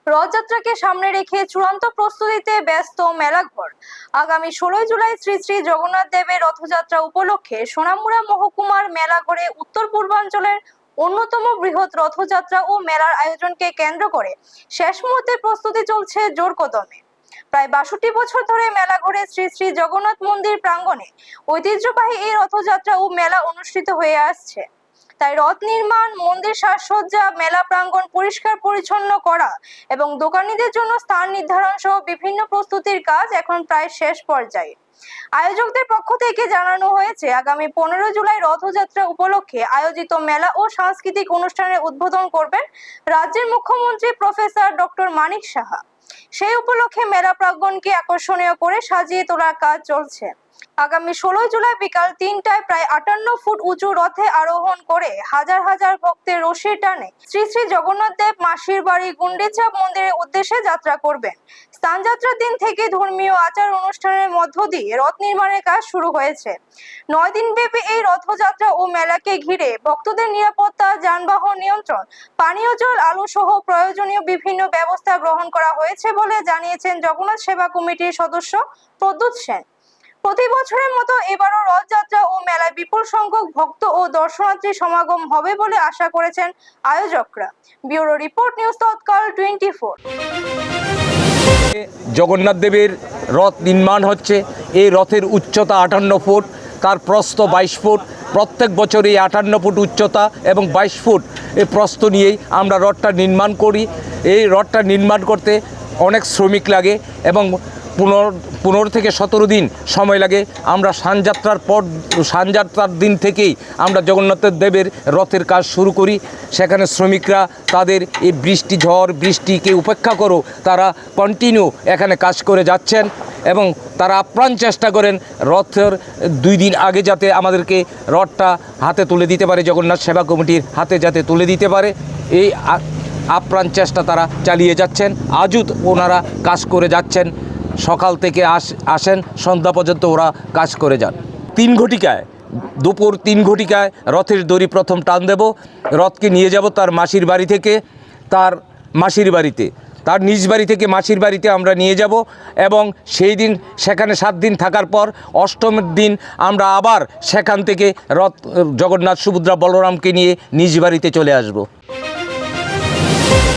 রথযাত্রাকে সামনে রেখে চূড়ান্ত প্রস্তুতিতে ব্যস্ত মেলাঘর। আগামী 16 জুলাই শ্রী শ্রী জগন্নাথ দেবের রথযাত্রা উপলক্ষে সোনামুড়া মহকুমার মেলাঘরে উত্তর পূর্বাঞ্চলের অন্যতম বৃহৎ রথযাত্রা ও মেলার আয়োজনকে কেন্দ্র করে শেষ মুহূর্তের প্রস্তুতি চলছে জোর কদমে। প্রায় 62 বছর ধরে মেলাঘরে শ্রী শ্রী জগন্নাথ মন্দির প্রাঙ্গণে ঐতিহ্যবাহী এই রথযাত্রা ও মেলা অনুষ্ঠিত হয়ে আসছে। তাই রথ নির্মাণ, মন্দির সাজসজ্জা, মেলা প্রাঙ্গণ পরিষ্কার পরিচ্ছন্ন করা এবং দোকানীদের জন্য স্থান নির্ধারণ সহ বিভিন্ন প্রস্তুতির কাজ এখন প্রায় শেষ পর্যায়ে। আয়োজকদের পক্ষ থেকে জানানো হয়েছে, আগামী 15 জুলাই রথযাত্রা উপলক্ষে আয়োজিত মেলা ও সাংস্কৃতিক অনুষ্ঠানের উদ্বোধন করবেন রাজ্যের মুখ্যমন্ত্রী প্রফেসর ডক্টর মানিক সাহা। সেই উপলক্ষে মেলা প্রাঙ্গণকে আকর্ষণীয় করে সাজিয়ে তোলার কাজ চলছে। আগামী 16 জুলাই বিকাল 3টায় প্রায় 58 ফুট উঁচু রথে আরোহণ করে হাজার হাজার ভক্তের রশির টানে শ্রী শ্রী জগন্নাথ দেব মাসির বাড়ি গুন্ডিচা মন্দিরের উদ্দেশ্যে যাত্রা করবেন। স্থানযাত্রার দিন থেকে ধর্মীয় আচার অনুষ্ঠানের মধ্য দিয়ে রথ নির্মাণের কাজ শুরু হয়েছে। 9 দিন ব্যাপী এই রথযাত্রা ও মেলাকে ঘিরে ভক্তদের নিরাপত্তা, যানবাহন নিয়ন্ত্রণ, পানীয় জল, আলো সহ প্রয়োজনীয় বিভিন্ন ব্যবস্থা গ্রহণ করা হয়েছে বলে জানিয়েছেন জগন্নাথ সেবা কমিটির সদস্য প্রদ্যুৎ সেন। প্রতি বছরের মতো এবারও রথযাত্রা ও মেলায় বিপুল সংখ্যক ভক্ত ও দর্শনার্থী সমাগম হবে বলে আশা করেছেন আয়োজকরা। ব্যুরো রিপোর্ট, নিউজ তৎকাল 24। জগন্নাথ দেবের রথ নির্মাণ হচ্ছে। এই রথের উচ্চতা 58 ফুট, তার প্রস্থ 22 ফুট। প্রত্যেক বছর এই 58 ফুট উচ্চতা এবং 22 ফুট এই প্রস্থ নিয়েই আমরা রথটা নির্মাণ করি। এই রথটা নির্মাণ করতে অনেক শ্রমিক লাগে এবং 15 থেকে 17 দিন সময় লাগে। আমরা সানযাত্রার দিন থেকেই আমরা জগন্নাথ দেবের রথের কাজ শুরু করি। সেখানে শ্রমিকরা তাদের এই ঝড় বৃষ্টিকে উপেক্ষা করেও তারা কন্টিনিউ এখানে কাজ করে যাচ্ছেন এবং তারা আপ্রাণ চেষ্টা করেন রথের 2 দিন আগে যাতে আমাদেরকে রথটা হাতে তুলে দিতে পারে, জগন্নাথ সেবা কমিটির হাতে যাতে তুলে দিতে পারে। এই আপ্রাণ চেষ্টা তারা চালিয়ে যাচ্ছেন। আজও ওনারা কাজ করে যাচ্ছেন। সকাল থেকে আসেন, সন্ধ্যা পর্যন্ত ওরা কাজ করে যান। 3 ঘটিকায়, দুপুর 3 ঘটিকায় রথের দড়ি প্রথম টান দেব। রথকে নিয়ে যাব তার মাসির বাড়ি থেকে তার মাসির বাড়িতে, তার নিজ বাড়ি থেকে মাসির বাড়িতে আমরা নিয়ে যাব এবং সেই দিন সেখানে 7 দিন থাকার পর 8ম দিন আমরা আবার সেখান থেকে রথ জগন্নাথ, সুভদ্রা, বলরামকে নিয়ে নিজ বাড়িতে চলে আসব।